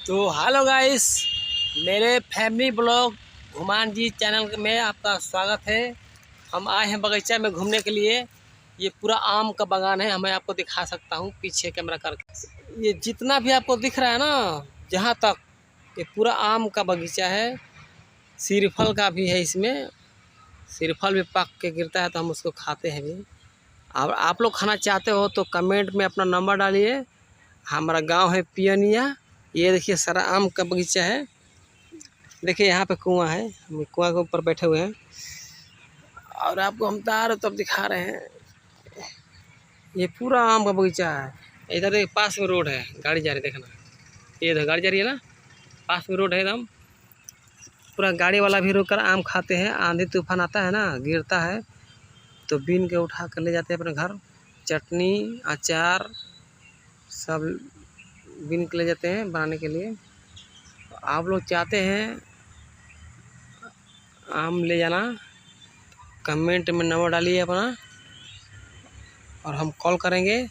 तो hello guys, मेरे family blog घुमान जी channel में आपका स्वागत है। हम आए हैं बगीचा में घूमने के लिए। ये पूरा आम का बागान है, मैं आपको दिखा सकता हूँ पीछे कैमरा करके। ये जितना भी आपको दिख रहा है ना, जहाँ तक ये पूरा आम का बगीचा है। सीरफल का भी है इसमें। सीरफल भी पक के गिरता है तो हम उसको खाते हैं भी। और आप लोग खाना चाहते हो तो कमेंट में अपना नंबर डालिए। हमारा गांव है पियनिया। ये देखिए सारा आम का बगीचा है। देखिए यहाँ पे कुआं है, हम कुआं के ऊपर बैठे हुए हैं और आपको हम तार तब दिखा रहे हैं। ये पूरा आम का बगीचा है। इधर एक पास में रोड है, गाड़ी जा रही है, देखना ये इधर गाड़ी जा रही है ना, पास में रोड है एकदम। पूरा गाड़ी वाला भी रोक कर आम खाते हैं। आंधी तूफान आता है ना, गिरता है तो बीन के उठा कर ले जाते हैं अपने घर। चटनी अचार सब बीन के ले जाते हैं बनाने के लिए। आप लोग चाहते हैं आम ले जाना, कमेंट में नंबर डालिए अपना और हम कॉल करेंगे।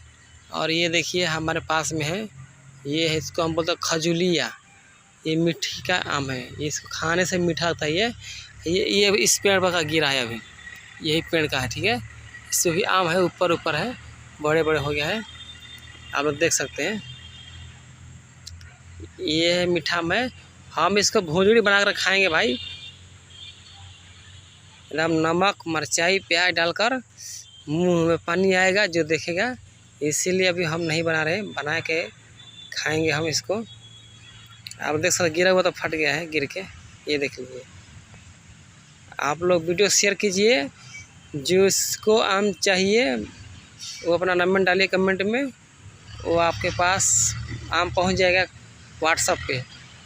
और ये देखिए हमारे पास में है, ये है, इसको हम बोलते हैं खजूलिया। ये मीठी का आम है, इसको खाने से मीठा होता है। ये इस पेड़ पर का गिरा है, अभी यही पेड़ का है, ठीक है। इससे भी आम है, ऊपर ऊपर है, बड़े बड़े हो गया है, आप लोग देख सकते हैं। ये है मीठा में, हम इसको भुंजड़ी बनाकर खाएंगे भाई, एकदम नमक मिर्चाई प्याज डालकर। मुंह में पानी आएगा जो देखेगा, इसीलिए अभी हम नहीं बना रहे, बना के खाएंगे हम इसको। आप देख सकते, गिरा हुआ तो फट गया है गिर के, ये देख लीजिए। आप लोग वीडियो शेयर कीजिए, जिसको आम चाहिए वो अपना नंबर डालिए कमेंट में, वो आपके पास आम पहुंच जाएगा व्हाट्सएप पे।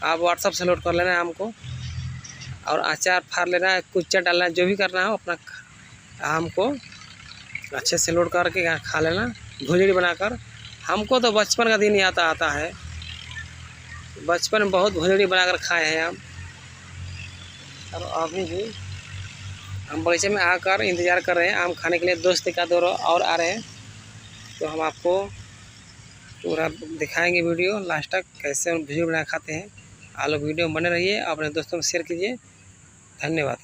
आप व्हाट्सएप से लोड कर लेना है आम को, और अचार फाड़ लेना है, कुच्चा डालना है, जो भी करना हो अपना आम को अच्छे से लोड करके खा लेना भुजड़ी बनाकर। हमको तो बचपन का दिन याद आता है, बचपन में बहुत भुजड़ी बनाकर खाए हैं आम। और अभी भी हम बगीचे में आकर इंतज़ार कर रहे हैं आम खाने के लिए। दोस्त का दो और आ रहे हैं तो हम आपको पूरा दिखाएंगे वीडियो लास्ट तक, कैसे हम भुजड़ी बना खाते हैं। आप लोग वीडियो में बने रहिए, अपने दोस्तों में शेयर कीजिए। धन्यवाद।